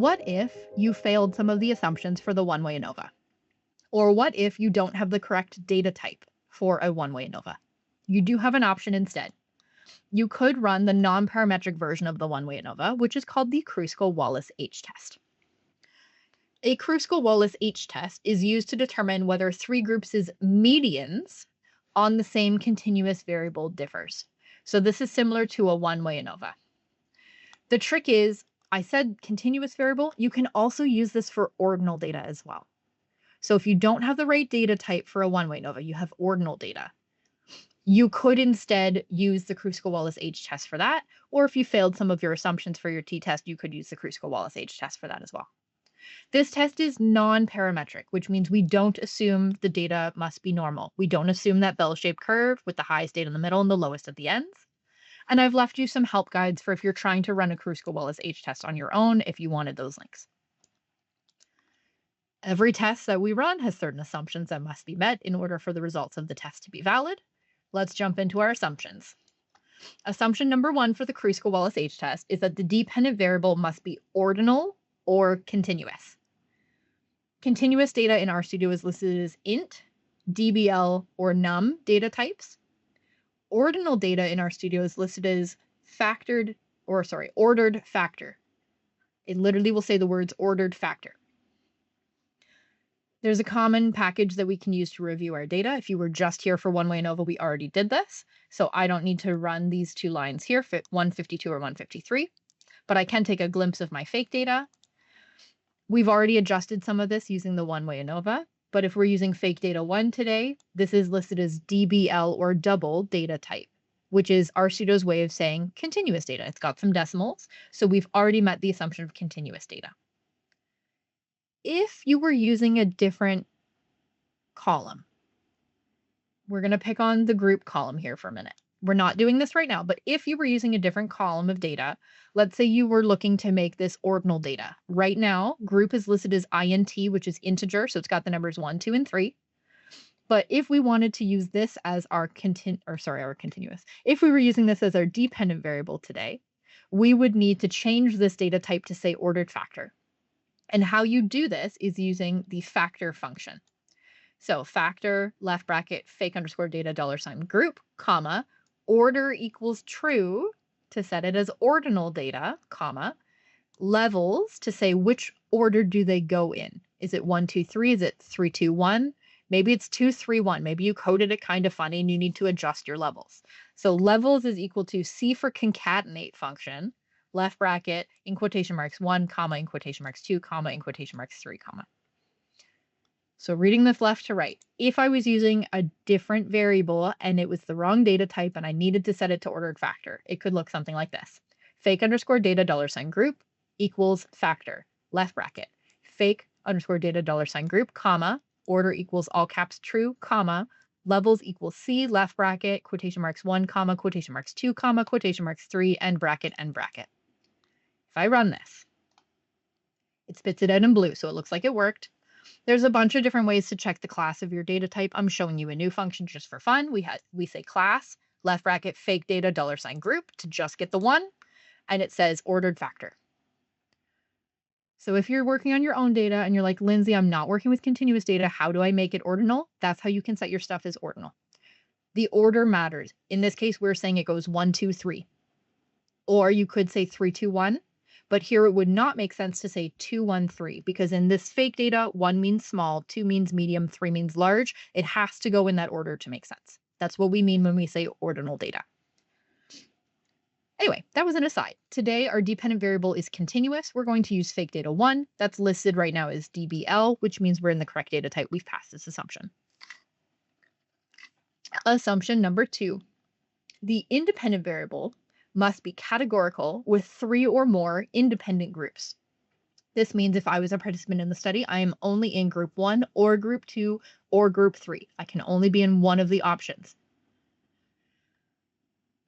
What if you failed some of the assumptions for the one-way ANOVA? Or what if you don't have the correct data type for a one-way ANOVA? You do have an option instead. You could run the non-parametric version of the one-way ANOVA, which is called the Kruskal-Wallis H-test. A Kruskal-Wallis H-test is used to determine whether three groups' medians on the same continuous variable differs. So this is similar to a one-way ANOVA. The trick is, I said continuous variable, you can also use this for ordinal data as well. So if you don't have the right data type for a one-way ANOVA, you have ordinal data. You could instead use the Kruskal-Wallis H-test for that, or if you failed some of your assumptions for your t-test, you could use the Kruskal-Wallis H-test for that as well. This test is non-parametric, which means we don't assume the data must be normal. We don't assume that bell-shaped curve with the highest data in the middle and the lowest at the ends. And I've left you some help guides for if you're trying to run a Kruskal-Wallis H-test on your own, if you wanted those links. Every test that we run has certain assumptions that must be met in order for the results of the test to be valid. Let's jump into our assumptions. Assumption number 1 for the Kruskal-Wallis H-test is that the dependent variable must be ordinal or continuous. Continuous data in RStudio is listed as int, dbl, or num data types. Ordinal data in RStudio is listed as ordered factor. It literally will say the words ordered factor. There's a common package that we can use to review our data. If you were just here for one-way ANOVA, we already did this. So I don't need to run these two lines here, 152 or 153, but I can take a glimpse of my fake data. We've already adjusted some of this using the one-way ANOVA, but if we're using fake data 1 today, this is listed as DBL or double data type, which is RStudio's way of saying continuous data. It's got some decimals, so we've already met the assumption of continuous data. If you were using a different column, we're going to pick on the group column here for a minute. We're not doing this right now, but if you were using a different column of data, let's say you were looking to make this ordinal data. Right now, group is listed as int, which is integer, so it's got the numbers 1, 2, and 3. But if we wanted to use this as our continuous, if we were using this as our dependent variable today, we would need to change this data type to say ordered factor. And how you do this is using the factor function. So factor, left bracket, fake underscore data, $group, comma, order equals true to set it as ordinal data, comma, levels to say which order do they go in. Is it 1, 2, 3? Is it 3, 2, 1? Maybe it's 2, 3, 1. Maybe you coded it kind of funny and you need to adjust your levels. So levels is equal to C for concatenate function, left bracket, in quotation marks 1, comma, in quotation marks 2, comma, in quotation marks 3, comma. So reading this left to right, if I was using a different variable and it was the wrong data type and I needed to set it to ordered factor, it could look something like this. Fake underscore data $group equals factor, left bracket, fake underscore data $group, comma, order equals all caps true, comma, levels equals C, left bracket, quotation marks 1, comma, quotation marks 2, comma, quotation marks 3, and bracket, and bracket. If I run this, it spits it out in blue, so it looks like it worked. There's a bunch of different ways to check the class of your data type. I'm showing you a new function just for fun. We say class, left bracket, fake data $group to just get the one, and it says ordered factor. So if you're working on your own data and you're like, Lindsay, I'm not working with continuous data, how do I make it ordinal? That's how you can set your stuff as ordinal. The order matters. In this case, we're saying it goes 1, 2, 3. Or you could say 3, 2, 1. But here it would not make sense to say 2, 1, 3, because in this fake data, 1 means small, 2 means medium, 3 means large. It has to go in that order to make sense. That's what we mean when we say ordinal data. Anyway, that was an aside. Today, our dependent variable is continuous. We're going to use fake data 1. That's listed right now as DBL, which means we're in the correct data type. We've passed this assumption. Assumption number 2. The independent variable must be categorical with 3 or more independent groups. This means if I was a participant in the study, I am only in group 1 or group 2 or group 3. I can only be in one of the options.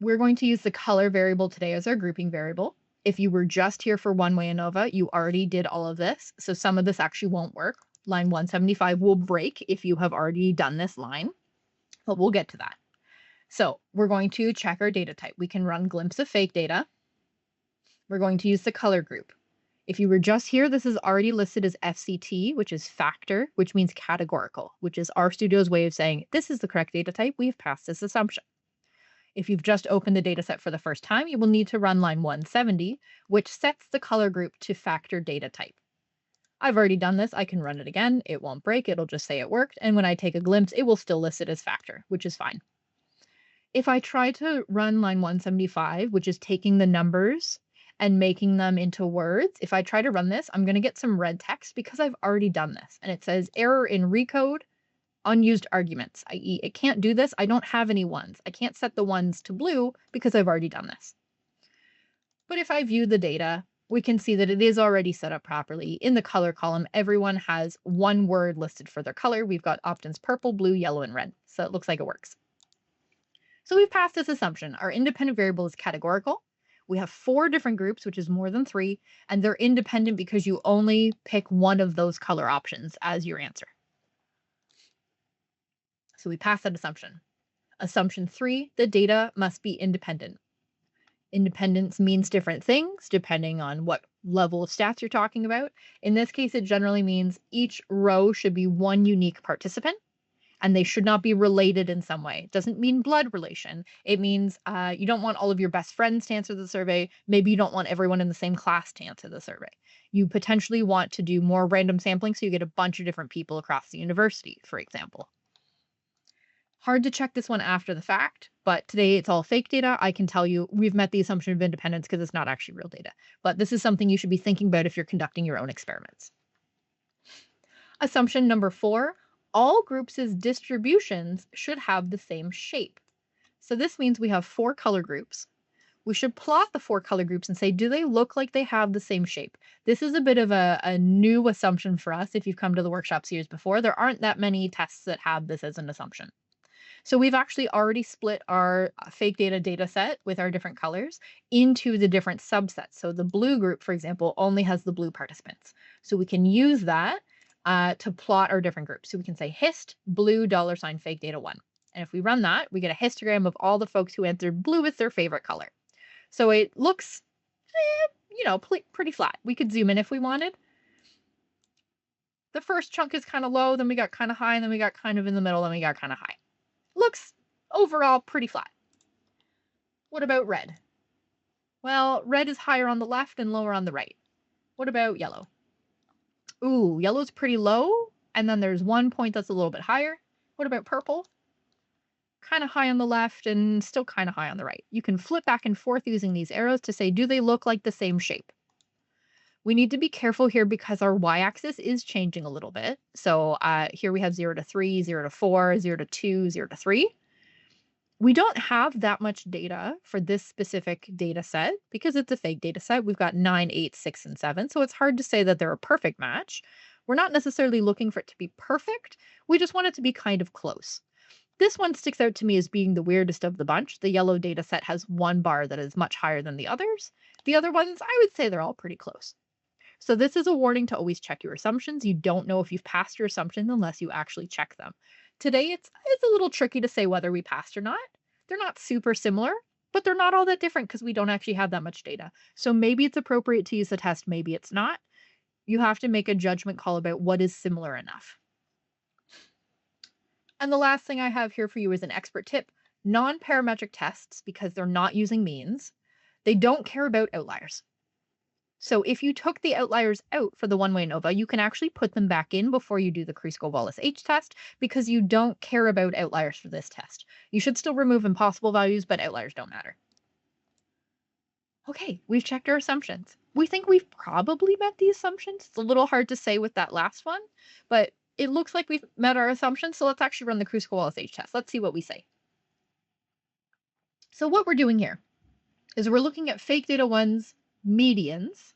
We're going to use the color variable today as our grouping variable. If you were just here for one-way ANOVA, you already did all of this, so some of this actually won't work. Line 175 will break if you have already done this line, but we'll get to that. So we're going to check our data type. We can run glimpse of fake data. We're going to use the color group. If you were just here, this is already listed as FCT, which is factor, which means categorical, which is RStudio's way of saying this is the correct data type. We've passed this assumption. If you've just opened the dataset for the first time, you will need to run line 170, which sets the color group to factor data type. I've already done this. I can run it again. It won't break. It'll just say it worked. And when I take a glimpse, it will still list it as factor, which is fine. If I try to run line 175, which is taking the numbers and making them into words, if I try to run this, I'm going to get some red text because I've already done this. And it says error in recode, unused arguments, i.e. it can't do this. I don't have any ones. I can't set the ones to blue because I've already done this. But if I view the data, we can see that it is already set up properly. In the color column, everyone has one word listed for their color. We've got opt-ins purple, blue, yellow, and red. So it looks like it works. So we've passed this assumption. Our independent variable is categorical. We have 4 different groups, which is more than 3, and they're independent because you only pick one of those color options as your answer. So we pass that assumption. Assumption 3, the data must be independent. Independence means different things depending on what level of stats you're talking about. In this case, it generally means each row should be one unique participant, and they should not be related in some way. It doesn't mean blood relation. It means you don't want all of your best friends to answer the survey. Maybe you don't want everyone in the same class to answer the survey. You potentially want to do more random sampling so you get a bunch of different people across the university, for example. Hard to check this one after the fact, but today it's all fake data. I can tell you we've met the assumption of independence because it's not actually real data. But this is something you should be thinking about if you're conducting your own experiments. Assumption number 4, all groups' distributions should have the same shape. So this means we have 4 color groups. We should plot the 4 color groups and say, do they look like they have the same shape? This is a bit of a new assumption for us. If you've come to the workshop series before, there aren't that many tests that have this as an assumption. So we've actually already split our fake data set with our different colors into the different subsets. So the blue group, for example, only has the blue participants. So we can use that to plot our different groups. So we can say hist blue $, fake data 1. And if we run that, we get a histogram of all the folks who answered blue with their favorite color. So it looks, pretty flat. We could zoom in if we wanted. The first chunk is kind of low, then we got kind of high, and then we got kind of in the middle, and we got kind of high. Looks overall pretty flat. What about red? Well, red is higher on the left and lower on the right. What about yellow? Ooh, yellow's pretty low, and then there's one point that's a little bit higher. What about purple? Kind of high on the left and still kind of high on the right. You can flip back and forth using these arrows to say, do they look like the same shape? We need to be careful here because our y-axis is changing a little bit. So here we have 0 to 3, 0 to 4, 0 to 2, 0 to 3. We don't have that much data for this specific data set because it's a fake data set. We've got 9, 8, 6, and 7. So it's hard to say that they're a perfect match. We're not necessarily looking for it to be perfect. We just want it to be kind of close. This one sticks out to me as being the weirdest of the bunch. The yellow data set has one bar that is much higher than the others. The other ones, I would say they're all pretty close. So this is a warning to always check your assumptions. You don't know if you've passed your assumptions unless you actually check them. Today, it's a little tricky to say whether we passed or not. They're not super similar, but they're not all that different because we don't actually have that much data. So maybe it's appropriate to use the test, maybe it's not. You have to make a judgment call about what is similar enough. And the last thing I have here for you is an expert tip. Non-parametric tests, because they're not using means, they don't care about outliers. So if you took the outliers out for the one-way ANOVA, you can actually put them back in before you do the Kruskal Wallis H test because you don't care about outliers for this test. You should still remove impossible values, but outliers don't matter. Okay, we've checked our assumptions. We think we've probably met the assumptions. It's a little hard to say with that last one, but it looks like we've met our assumptions. So let's actually run the Kruskal Wallis H test. Let's see what we say. So what we're doing here is we're looking at fake data 1's medians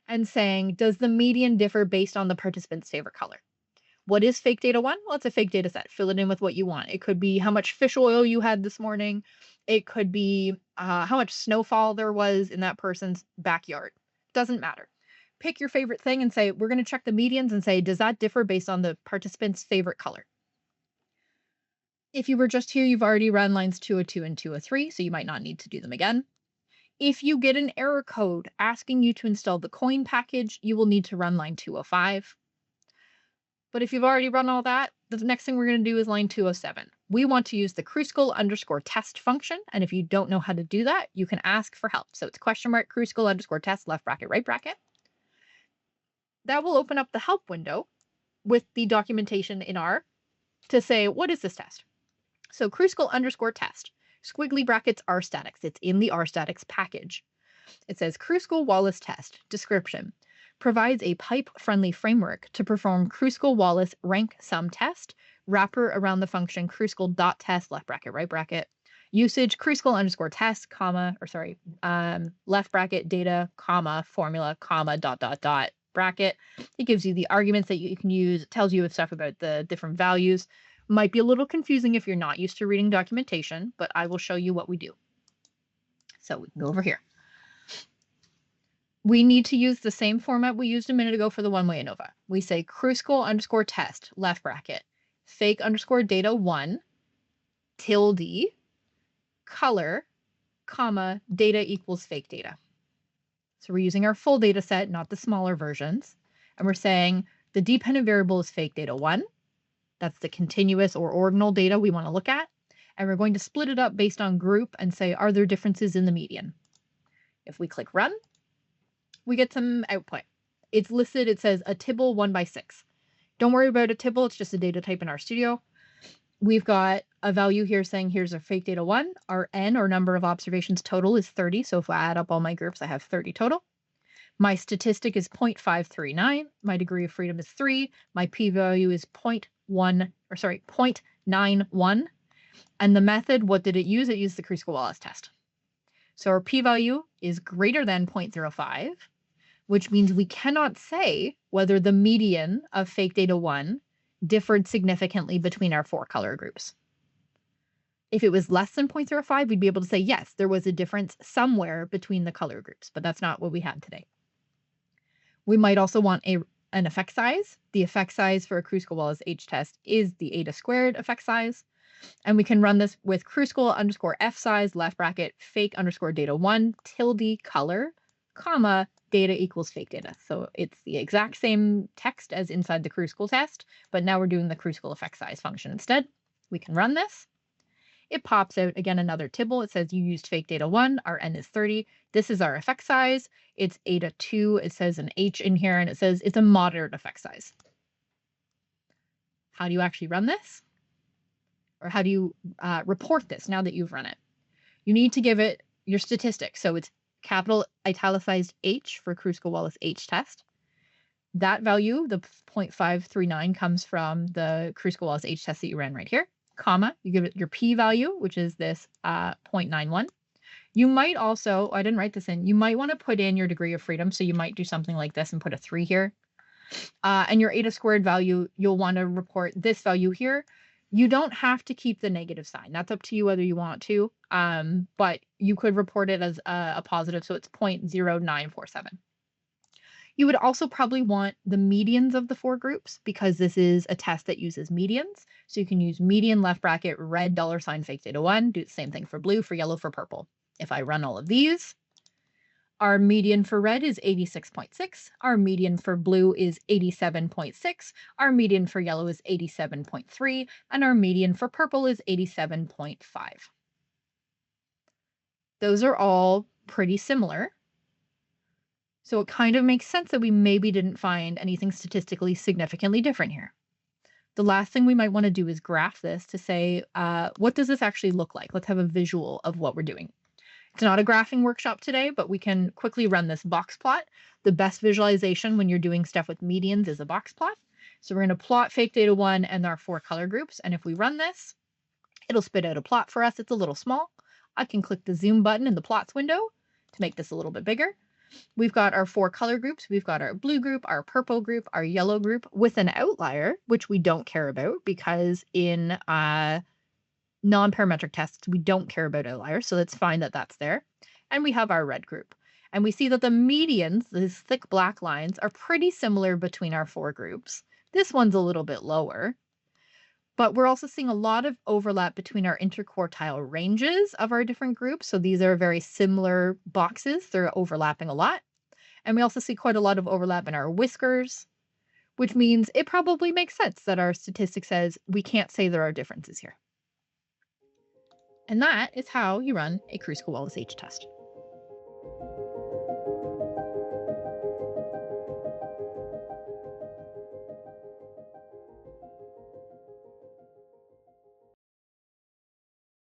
and saying, does the median differ based on the participant's favorite color? What is fake data 1? Well, it's a fake data set. Fill it in with what you want. It could be how much fish oil you had this morning. It could be how much snowfall there was in that person's backyard. Doesn't matter. Pick your favorite thing and say, we're going to check the medians and say, does that differ based on the participant's favorite color? If you were just here, you've already run lines 202 and 203, so you might not need to do them again. If you get an error code asking you to install the coin package, you will need to run line 205. But if you've already run all that, the next thing we're going to do is line 207. We want to use the Kruskal_test function. And if you don't know how to do that, you can ask for help. So it's Kruskal_test, left bracket, right bracket. That will open up the help window with the documentation in R to say, what is this test? So Kruskal_test, squiggly brackets RStatics. It's in the RStatics package. It says Kruskal-Wallis test. Description. Provides a pipe-friendly framework to perform Kruskal-Wallis rank sum test. Wrapper around the function Kruskal.test, left bracket, right bracket. Usage Kruskal_test, left bracket, data, comma, formula, comma, ... bracket. It gives you the arguments that you can use. It tells you stuff about the different values. Might be a little confusing if you're not used to reading documentation, but I will show you what we do. So we can go over here. We need to use the same format we used a minute ago for the one-way ANOVA. We say Kruskal_test, left bracket, fake_data1, tilde, color, comma, data equals fake data. So we're using our full data set, not the smaller versions. And we're saying the dependent variable is fake data 1. That's the continuous or ordinal data we want to look at. And we're going to split it up based on group and say, are there differences in the median? If we click run, we get some output. It's listed, it says a Tibble 1/6. Don't worry about a Tibble, it's just a data type in RStudio. We've got a value here saying here's our fake data 1. Our N, or number of observations total, is 30. So if I add up all my groups, I have 30 total. My statistic is 0.539. My degree of freedom is 3. My p-value is 0.91. And the method, what did it use? It used the Kruskal-Wallis test. So our p-value is greater than 0.05, which means we cannot say whether the median of fake data 1 differed significantly between our 4 color groups. If it was less than 0.05, we'd be able to say, yes, there was a difference somewhere between the color groups, but that's not what we had today. We might also want an effect size. The effect size for a Kruskal-Wallis H-test is the eta squared effect size. And we can run this with Kruskal_f size, left bracket, fake_data1, tilde, color, comma, data equals fake data. So it's the exact same text as inside the Kruskal test, but now we're doing the Kruskal effect size function instead. We can run this. It pops out, again, another Tibble. It says you used fake data 1. Our N is 30. This is our effect size. It's eta 2. It says an H in here, and it says it's a moderate effect size. How do you actually run this? Or how do you report this now that you've run it? You need to give it your statistics. So it's capital italicized H for Kruskal-Wallis H test. That value, the 0.539, comes from the Kruskal-Wallis H test that you ran right here. Comma, you give it your p-value, which is this 0.91. You might also, I didn't write this in, you might want to put in your degree of freedom. So you might do something like this and put a 3 here. And your eta squared value, you'll want to report this value here. You don't have to keep the negative sign. That's up to you whether you want to, but you could report it as a positive, so it's 0.0947. You would also probably want the medians of the 4 groups because this is a test that uses medians. So you can use median, left bracket, red, $ fake data 1, do the same thing for blue, for yellow, for purple. If I run all of these, our median for red is 86.6. Our median for blue is 87.6. Our median for yellow is 87.3. And our median for purple is 87.5. Those are all pretty similar. So it kind of makes sense that we maybe didn't find anything statistically significantly different here. The last thing we might want to do is graph this to say, what does this actually look like? Let's have a visual of what we're doing. It's not a graphing workshop today, but we can quickly run this box plot. The best visualization when you're doing stuff with medians is a box plot. So we're going to plot fake data 1 and our 4 color groups. And if we run this, it'll spit out a plot for us. It's a little small. I can click the zoom button in the plots window to make this a little bit bigger. We've got our 4 color groups. We've got our blue group, our purple group, our yellow group with an outlier, which we don't care about because in non-parametric tests, we don't care about outliers. So it's fine that that's there. And we have our red group. And we see that the medians, these thick black lines, are pretty similar between our 4 groups. This one's a little bit lower. But we're also seeing a lot of overlap between our interquartile ranges of our different groups. So these are very similar boxes. They're overlapping a lot. And we also see quite a lot of overlap in our whiskers, which means it probably makes sense that our statistic says we can't say there are differences here. And that is how you run a Kruskal-Wallis H test.